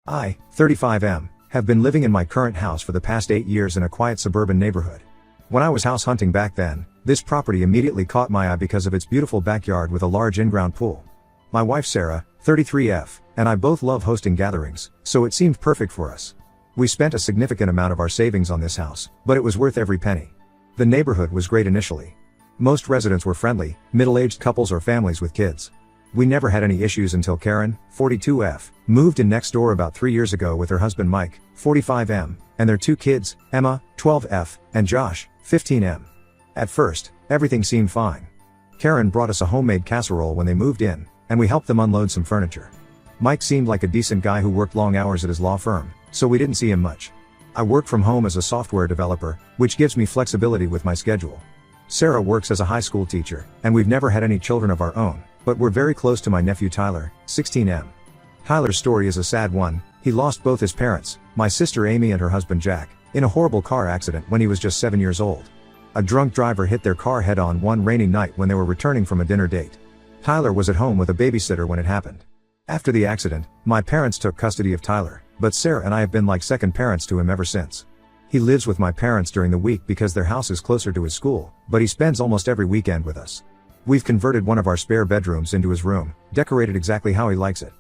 I, 35M, have been living in my current house for the past 8 years in a quiet suburban neighborhood. When I was house hunting back then, this property immediately caught my eye because of its beautiful backyard with a large in-ground pool. My wife Sarah, 33F, and I both love hosting gatherings, so it seemed perfect for us. We spent a significant amount of our savings on this house, but it was worth every penny. The neighborhood was great initially. Most residents were friendly, middle-aged couples or families with kids. We never had any issues until Karen, 42F, moved in next door about 3 years ago with her husband Mike, 45M, and their 2 kids, Emma, 12F, and Josh, 15M. At first, everything seemed fine. Karen brought us a homemade casserole when they moved in, and we helped them unload some furniture. Mike seemed like a decent guy who worked long hours at his law firm, so we didn't see him much. I work from home as a software developer, which gives me flexibility with my schedule. Sarah works as a high school teacher, and we've never had any children of our own, but we're very close to my nephew Tyler, 16M. Tyler's story is a sad one. He lost both his parents, my sister Amy and her husband Jack, in a horrible car accident when he was just 7 years old. A drunk driver hit their car head-on one rainy night when they were returning from a dinner date. Tyler was at home with a babysitter when it happened. After the accident, my parents took custody of Tyler, but Sarah and I have been like second parents to him ever since. He lives with my parents during the week because their house is closer to his school, but he spends almost every weekend with us. We've converted one of our spare bedrooms into his room, decorated exactly how he likes it.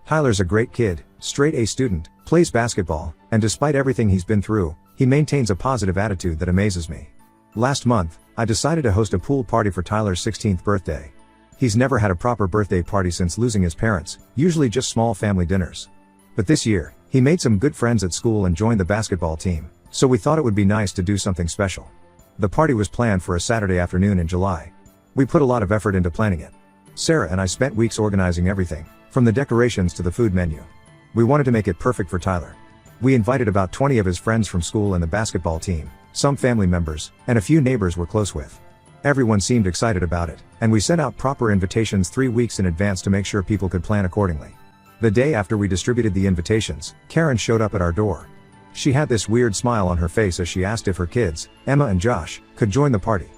Tyler's a great kid, straight A student, plays basketball, and despite everything he's been through, he maintains a positive attitude that amazes me. Last month, I decided to host a pool party for Tyler's 16th birthday. He's never had a proper birthday party since losing his parents, usually just small family dinners. But this year, he made some good friends at school and joined the basketball team, so we thought it would be nice to do something special. The party was planned for a Saturday afternoon in July. We put a lot of effort into planning it. Sarah and I spent weeks organizing everything, from the decorations to the food menu. We wanted to make it perfect for Tyler. We invited about 20 of his friends from school and the basketball team, some family members, and a few neighbors we're close with. Everyone seemed excited about it, and we sent out proper invitations 3 weeks in advance to make sure people could plan accordingly. The day after we distributed the invitations, Karen showed up at our door. She had this weird smile on her face as she asked if her kids, Emma and Josh, could join the party.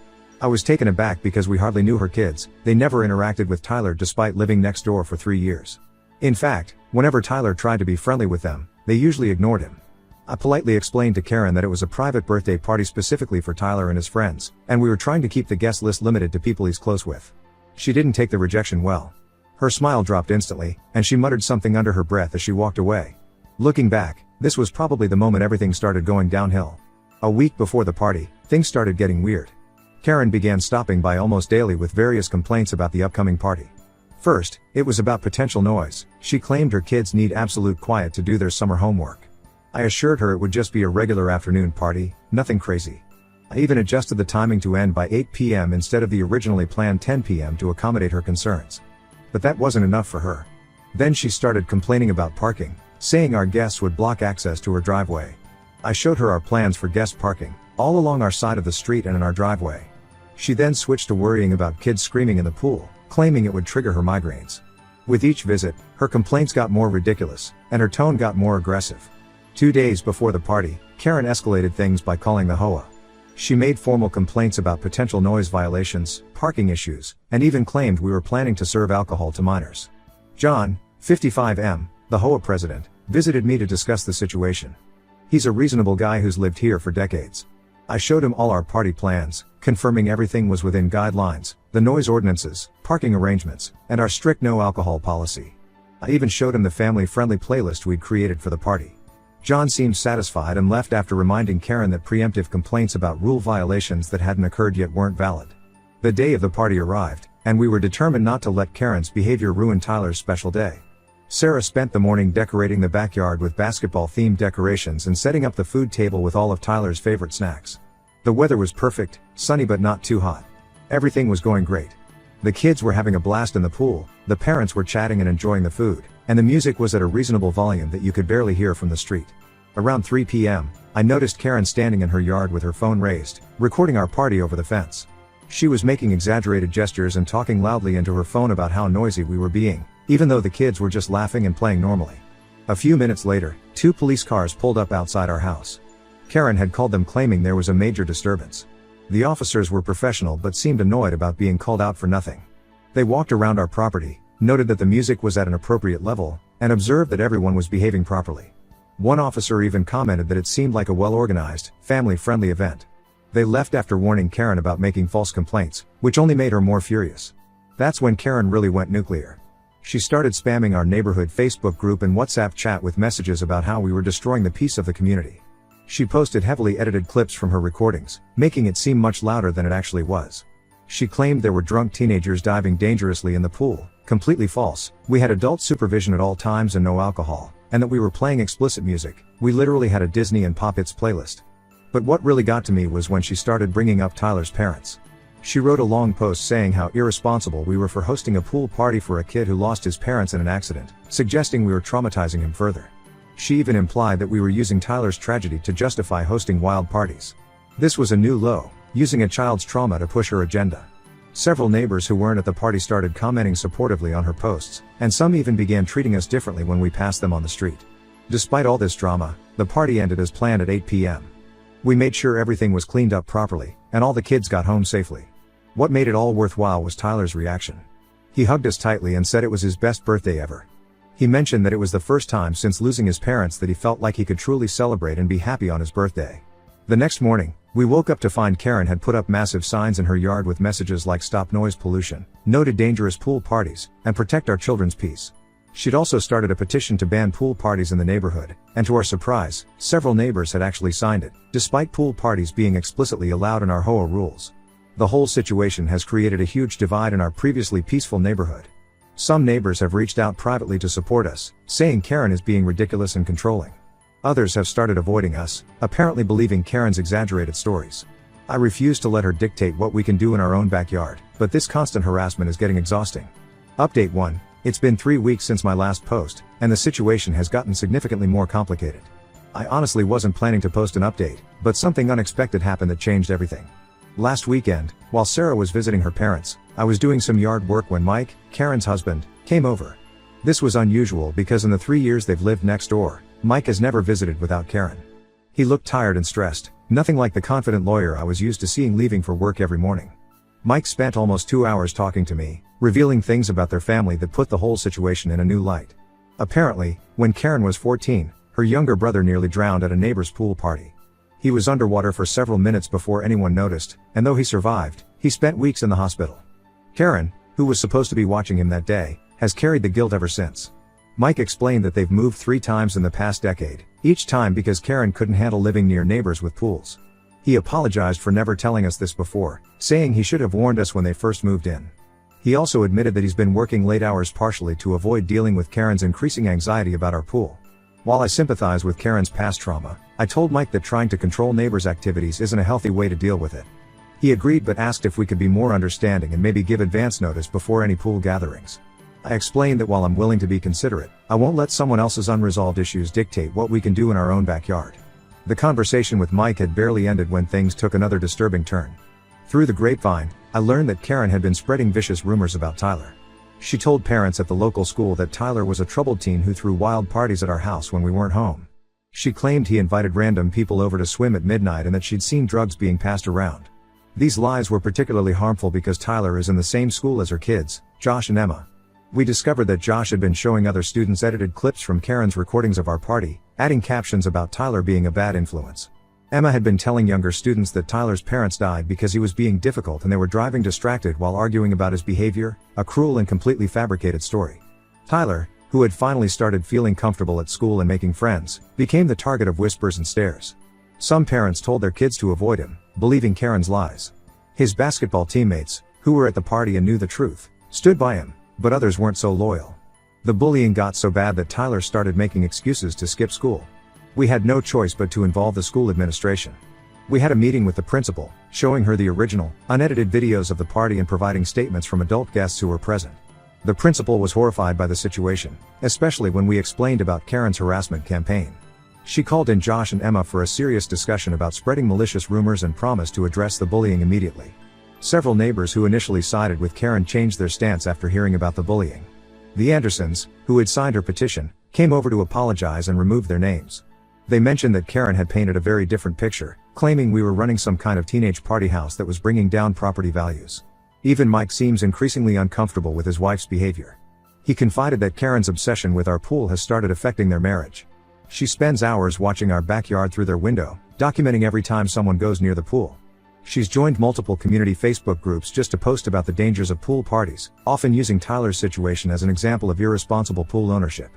I was taken aback because we hardly knew her kids. They never interacted with Tyler despite living next door for 3 years. In fact, whenever Tyler tried to be friendly with them, they usually ignored him. I politely explained to Karen that it was a private birthday party specifically for Tyler and his friends, and we were trying to keep the guest list limited to people he's close with. She didn't take the rejection well. Her smile dropped instantly, and she muttered something under her breath as she walked away. Looking back, this was probably the moment everything started going downhill. A week before the party, things started getting weird. Karen began stopping by almost daily with various complaints about the upcoming party. First, it was about potential noise. She claimed her kids need absolute quiet to do their summer homework. I assured her it would just be a regular afternoon party, nothing crazy. I even adjusted the timing to end by 8 p.m. instead of the originally planned 10 p.m. to accommodate her concerns. But that wasn't enough for her. Then she started complaining about parking, saying our guests would block access to her driveway. I showed her our plans for guest parking, all along our side of the street and in our driveway. She then switched to worrying about kids screaming in the pool, claiming it would trigger her migraines. With each visit, her complaints got more ridiculous, and her tone got more aggressive. 2 days before the party, Karen escalated things by calling the HOA. She made formal complaints about potential noise violations, parking issues, and even claimed we were planning to serve alcohol to minors. John, 55M, the HOA president, visited me to discuss the situation. He's a reasonable guy who's lived here for decades. I showed him all our party plans, confirming everything was within guidelines, the noise ordinances, parking arrangements, and our strict no alcohol policy. I even showed him the family-friendly playlist we'd created for the party. John seemed satisfied and left after reminding Karen that preemptive complaints about rule violations that hadn't occurred yet weren't valid. The day of the party arrived, and we were determined not to let Karen's behavior ruin Tyler's special day. Sarah spent the morning decorating the backyard with basketball-themed decorations and setting up the food table with all of Tyler's favorite snacks. The weather was perfect, sunny but not too hot. Everything was going great. The kids were having a blast in the pool, the parents were chatting and enjoying the food, and the music was at a reasonable volume that you could barely hear from the street. Around 3 p.m., I noticed Karen standing in her yard with her phone raised, recording our party over the fence. She was making exaggerated gestures and talking loudly into her phone about how noisy we were being, even though the kids were just laughing and playing normally. A few minutes later, 2 police cars pulled up outside our house. Karen had called them claiming there was a major disturbance. The officers were professional but seemed annoyed about being called out for nothing. They walked around our property, noted that the music was at an appropriate level, and observed that everyone was behaving properly. One officer even commented that it seemed like a well-organized, family-friendly event. They left after warning Karen about making false complaints, which only made her more furious. That's when Karen really went nuclear. She started spamming our neighborhood Facebook group and WhatsApp chat with messages about how we were destroying the peace of the community. She posted heavily edited clips from her recordings, making it seem much louder than it actually was. She claimed there were drunk teenagers diving dangerously in the pool, completely false. We had adult supervision at all times and no alcohol, and that we were playing explicit music. We literally had a Disney and pop hits playlist. But what really got to me was when she started bringing up Tyler's parents. She wrote a long post saying how irresponsible we were for hosting a pool party for a kid who lost his parents in an accident, suggesting we were traumatizing him further. She even implied that we were using Tyler's tragedy to justify hosting wild parties. This was a new low, using a child's trauma to push her agenda. Several neighbors who weren't at the party started commenting supportively on her posts, and some even began treating us differently when we passed them on the street. Despite all this drama, the party ended as planned at 8 p.m. We made sure everything was cleaned up properly, and all the kids got home safely. What made it all worthwhile was Tyler's reaction. He hugged us tightly and said it was his best birthday ever. He mentioned that it was the first time since losing his parents that he felt like he could truly celebrate and be happy on his birthday. The next morning, we woke up to find Karen had put up massive signs in her yard with messages like "Stop noise pollution," "No to dangerous pool parties," and "Protect our children's peace." She'd also started a petition to ban pool parties in the neighborhood, and to our surprise, several neighbors had actually signed it, despite pool parties being explicitly allowed in our HOA rules. The whole situation has created a huge divide in our previously peaceful neighborhood. Some neighbors have reached out privately to support us, saying Karen is being ridiculous and controlling. Others have started avoiding us, apparently believing Karen's exaggerated stories. I refuse to let her dictate what we can do in our own backyard, but this constant harassment is getting exhausting. Update 1. It's been 3 weeks since my last post, and the situation has gotten significantly more complicated. I honestly wasn't planning to post an update, but something unexpected happened that changed everything. Last weekend, while Sarah was visiting her parents, I was doing some yard work when Mike, Karen's husband, came over. This was unusual because in the 3 years they've lived next door, Mike has never visited without Karen. He looked tired and stressed, nothing like the confident lawyer I was used to seeing leaving for work every morning. Mike spent almost 2 hours talking to me, revealing things about their family that put the whole situation in a new light. Apparently, when Karen was 14, her younger brother nearly drowned at a neighbor's pool party. He was underwater for several minutes before anyone noticed, and though he survived, he spent weeks in the hospital. Karen, who was supposed to be watching him that day, has carried the guilt ever since. Mike explained that they've moved 3 times in the past decade, each time because Karen couldn't handle living near neighbors with pools. He apologized for never telling us this before, saying he should have warned us when they first moved in. He also admitted that he's been working late hours partially to avoid dealing with Karen's increasing anxiety about our pool. While I sympathize with Karen's past trauma, I told Mike that trying to control neighbors' activities isn't a healthy way to deal with it. He agreed but asked if we could be more understanding and maybe give advance notice before any pool gatherings. I explained that while I'm willing to be considerate, I won't let someone else's unresolved issues dictate what we can do in our own backyard. The conversation with Mike had barely ended when things took another disturbing turn. Through the grapevine, I learned that Karen had been spreading vicious rumors about Tyler. She told parents at the local school that Tyler was a troubled teen who threw wild parties at our house when we weren't home. She claimed he invited random people over to swim at midnight and that she'd seen drugs being passed around. These lies were particularly harmful because Tyler is in the same school as her kids, Josh and Emma. We discovered that Josh had been showing other students edited clips from Karen's recordings of our party, adding captions about Tyler being a bad influence. Emma had been telling younger students that Tyler's parents died because he was being difficult and they were driving distracted while arguing about his behavior, a cruel and completely fabricated story. Tyler, who had finally started feeling comfortable at school and making friends, became the target of whispers and stares. Some parents told their kids to avoid him, believing Karen's lies. His basketball teammates, who were at the party and knew the truth, stood by him, but others weren't so loyal. The bullying got so bad that Tyler started making excuses to skip school. We had no choice but to involve the school administration. We had a meeting with the principal, showing her the original, unedited videos of the party and providing statements from adult guests who were present. The principal was horrified by the situation, especially when we explained about Karen's harassment campaign. She called in Josh and Emma for a serious discussion about spreading malicious rumors and promised to address the bullying immediately. Several neighbors who initially sided with Karen changed their stance after hearing about the bullying. The Andersons, who had signed her petition, came over to apologize and remove their names. They mentioned that Karen had painted a very different picture, claiming we were running some kind of teenage party house that was bringing down property values. Even Mike seems increasingly uncomfortable with his wife's behavior. He confided that Karen's obsession with our pool has started affecting their marriage. She spends hours watching our backyard through their window, documenting every time someone goes near the pool. She's joined multiple community Facebook groups just to post about the dangers of pool parties, often using Tyler's situation as an example of irresponsible pool ownership.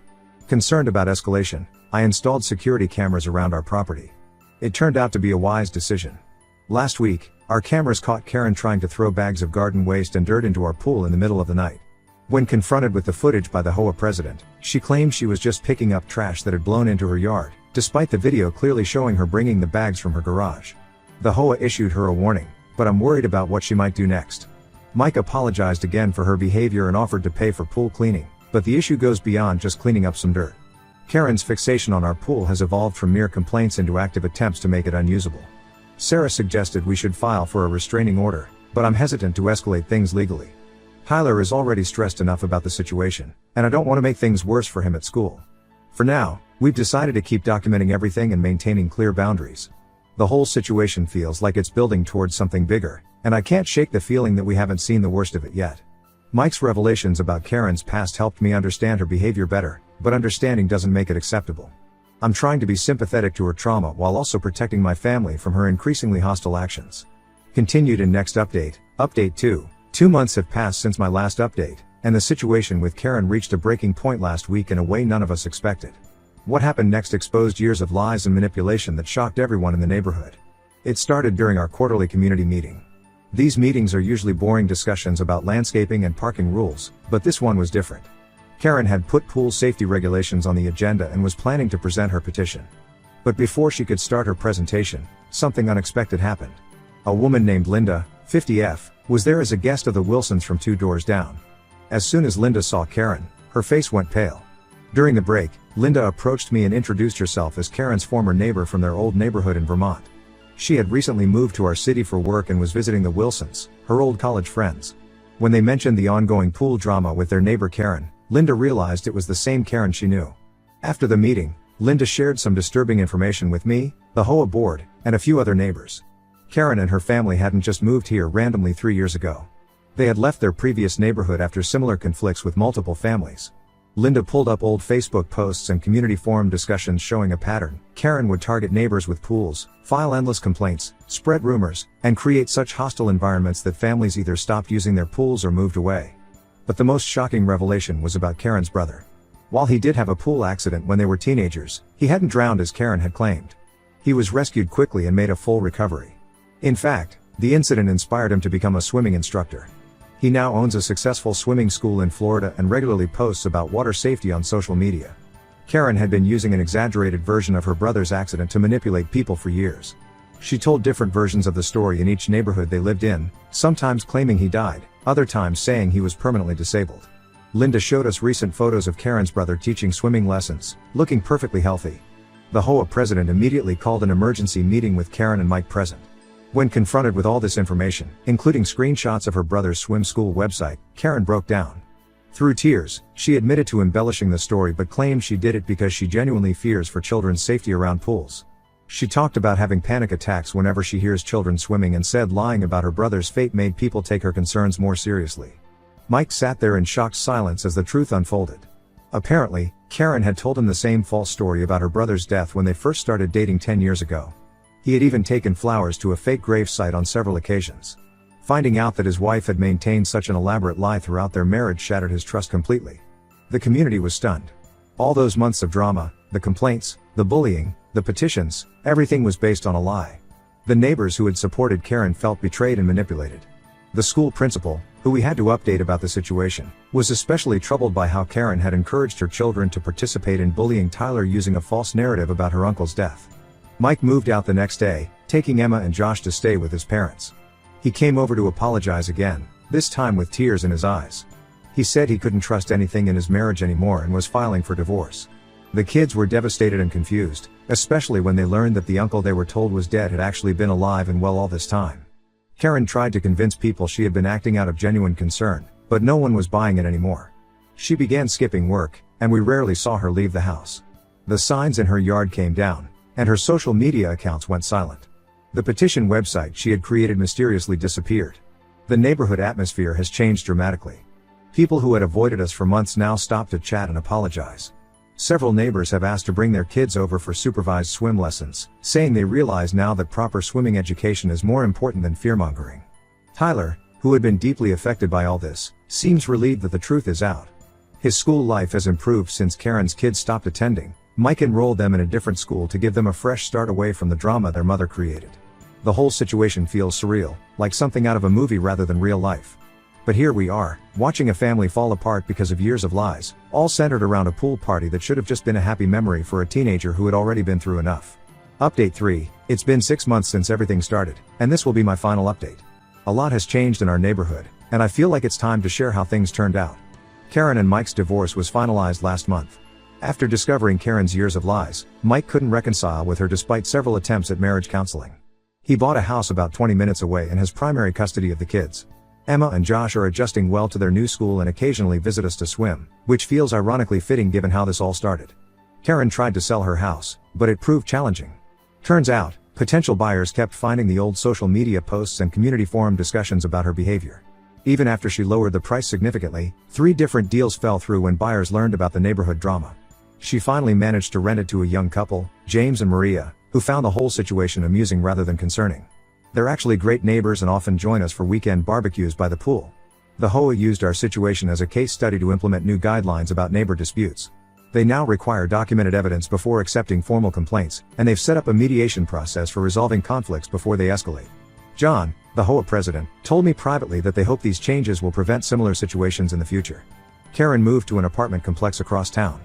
Concerned about escalation, I installed security cameras around our property. It turned out to be a wise decision. Last week, our cameras caught Karen trying to throw bags of garden waste and dirt into our pool in the middle of the night. When confronted with the footage by the HOA president, she claimed she was just picking up trash that had blown into her yard, despite the video clearly showing her bringing the bags from her garage. The HOA issued her a warning, but I'm worried about what she might do next. Mike apologized again for her behavior and offered to pay for pool cleaning, but the issue goes beyond just cleaning up some dirt. Karen's fixation on our pool has evolved from mere complaints into active attempts to make it unusable. Sarah suggested we should file for a restraining order, but I'm hesitant to escalate things legally. Tyler is already stressed enough about the situation, and I don't want to make things worse for him at school. For now, we've decided to keep documenting everything and maintaining clear boundaries. The whole situation feels like it's building towards something bigger, and I can't shake the feeling that we haven't seen the worst of it yet. Mike's revelations about Karen's past helped me understand her behavior better, but understanding doesn't make it acceptable. I'm trying to be sympathetic to her trauma while also protecting my family from her increasingly hostile actions. Continued in next update, Update 2. 2 months have passed since my last update, and the situation with Karen reached a breaking point last week in a way none of us expected. What happened next exposed years of lies and manipulation that shocked everyone in the neighborhood. It started during our quarterly community meeting. These meetings are usually boring discussions about landscaping and parking rules, but this one was different. Karen had put pool safety regulations on the agenda and was planning to present her petition. But before she could start her presentation, something unexpected happened. A woman named Linda, 50F, was there as a guest of the Wilsons from 2 doors down. As soon as Linda saw Karen, her face went pale. During the break, Linda approached me and introduced herself as Karen's former neighbor from their old neighborhood in Vermont. She had recently moved to our city for work and was visiting the Wilsons, her old college friends. When they mentioned the ongoing pool drama with their neighbor Karen, Linda realized it was the same Karen she knew. After the meeting, Linda shared some disturbing information with me, the HOA board, and a few other neighbors. Karen and her family hadn't just moved here randomly 3 years ago. They had left their previous neighborhood after similar conflicts with multiple families. Linda pulled up old Facebook posts and community forum discussions showing a pattern. Karen would target neighbors with pools, file endless complaints, spread rumors, and create such hostile environments that families either stopped using their pools or moved away. But the most shocking revelation was about Karen's brother. While he did have a pool accident when they were teenagers, he hadn't drowned as Karen had claimed. He was rescued quickly and made a full recovery. In fact, the incident inspired him to become a swimming instructor. He now owns a successful swimming school in Florida and regularly posts about water safety on social media. Karen had been using an exaggerated version of her brother's accident to manipulate people for years. She told different versions of the story in each neighborhood they lived in, sometimes claiming he died, other times saying he was permanently disabled. Linda showed us recent photos of Karen's brother teaching swimming lessons, looking perfectly healthy. The HOA president immediately called an emergency meeting with Karen and Mike present. When confronted with all this information, including screenshots of her brother's swim school website, Karen broke down. Through tears, she admitted to embellishing the story but claimed she did it because she genuinely fears for children's safety around pools. She talked about having panic attacks whenever she hears children swimming and said lying about her brother's fate made people take her concerns more seriously. Mike sat there in shocked silence as the truth unfolded. Apparently, Karen had told him the same false story about her brother's death when they first started dating 10 years ago. He had even taken flowers to a fake grave site on several occasions. Finding out that his wife had maintained such an elaborate lie throughout their marriage shattered his trust completely. The community was stunned. All those months of drama, the complaints, the bullying, the petitions, everything was based on a lie. The neighbors who had supported Karen felt betrayed and manipulated. The school principal, who we had to update about the situation, was especially troubled by how Karen had encouraged her children to participate in bullying Tyler using a false narrative about her uncle's death. Mike moved out the next day, taking Emma and Josh to stay with his parents. He came over to apologize again, this time with tears in his eyes. He said he couldn't trust anything in his marriage anymore and was filing for divorce. The kids were devastated and confused, especially when they learned that the uncle they were told was dead had actually been alive and well all this time. Karen tried to convince people she had been acting out of genuine concern, but no one was buying it anymore. She began skipping work, and we rarely saw her leave the house. The signs in her yard came down, and her social media accounts went silent. The petition website she had created mysteriously disappeared. The neighborhood atmosphere has changed dramatically. People who had avoided us for months now stopped to chat and apologize. Several neighbors have asked to bring their kids over for supervised swim lessons, saying they realize now that proper swimming education is more important than fearmongering. Tyler, who had been deeply affected by all this, seems relieved that the truth is out. His school life has improved since Karen's kids stopped attending. Mike enrolled them in a different school to give them a fresh start away from the drama their mother created. The whole situation feels surreal, like something out of a movie rather than real life. But here we are, watching a family fall apart because of years of lies, all centered around a pool party that should have just been a happy memory for a teenager who had already been through enough. Update 3, it's been 6 months since everything started, and this will be my final update. A lot has changed in our neighborhood, and I feel like it's time to share how things turned out. Karen and Mike's divorce was finalized last month. After discovering Karen's years of lies, Mike couldn't reconcile with her despite several attempts at marriage counseling. He bought a house about 20 minutes away and has primary custody of the kids. Emma and Josh are adjusting well to their new school and occasionally visit us to swim, which feels ironically fitting given how this all started. Karen tried to sell her house, but it proved challenging. Turns out, potential buyers kept finding the old social media posts and community forum discussions about her behavior. Even after she lowered the price significantly, 3 different deals fell through when buyers learned about the neighborhood drama. She finally managed to rent it to a young couple, James and Maria, who found the whole situation amusing rather than concerning. They're actually great neighbors and often join us for weekend barbecues by the pool. The HOA used our situation as a case study to implement new guidelines about neighbor disputes. They now require documented evidence before accepting formal complaints, and they've set up a mediation process for resolving conflicts before they escalate. John, the HOA president, told me privately that they hope these changes will prevent similar situations in the future. Karen moved to an apartment complex across town.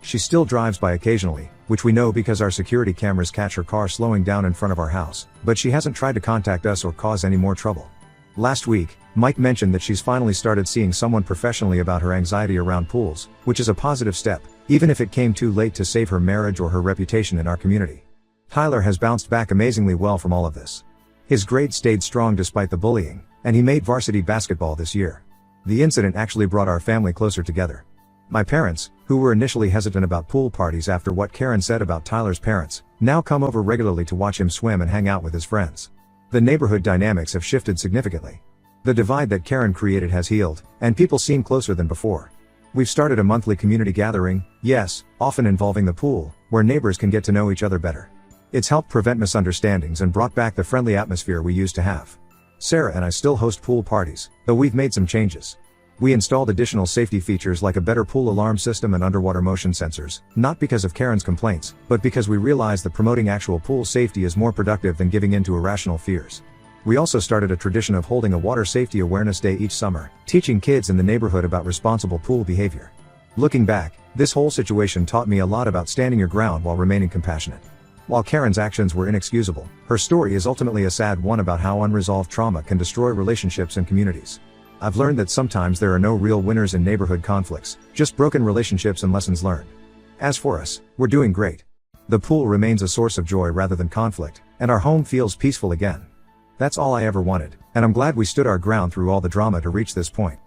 She still drives by occasionally, which we know because our security cameras catch her car slowing down in front of our house, but she hasn't tried to contact us or cause any more trouble. Last week, Mike mentioned that she's finally started seeing someone professionally about her anxiety around pools, which is a positive step, even if it came too late to save her marriage or her reputation in our community. Tyler has bounced back amazingly well from all of this. His grades stayed strong despite the bullying, and he made varsity basketball this year. The incident actually brought our family closer together. My parents, who were initially hesitant about pool parties after what Karen said about Tyler's parents, now come over regularly to watch him swim and hang out with his friends. The neighborhood dynamics have shifted significantly. The divide that Karen created has healed, and people seem closer than before. We've started a monthly community gathering, yes, often involving the pool, where neighbors can get to know each other better. It's helped prevent misunderstandings and brought back the friendly atmosphere we used to have. Sarah and I still host pool parties, though we've made some changes. We installed additional safety features like a better pool alarm system and underwater motion sensors, not because of Karen's complaints, but because we realized that promoting actual pool safety is more productive than giving in to irrational fears. We also started a tradition of holding a water safety awareness day each summer, teaching kids in the neighborhood about responsible pool behavior. Looking back, this whole situation taught me a lot about standing your ground while remaining compassionate. While Karen's actions were inexcusable, her story is ultimately a sad one about how unresolved trauma can destroy relationships and communities. I've learned that sometimes there are no real winners in neighborhood conflicts, just broken relationships and lessons learned. As for us, we're doing great. The pool remains a source of joy rather than conflict, and our home feels peaceful again. That's all I ever wanted, and I'm glad we stood our ground through all the drama to reach this point.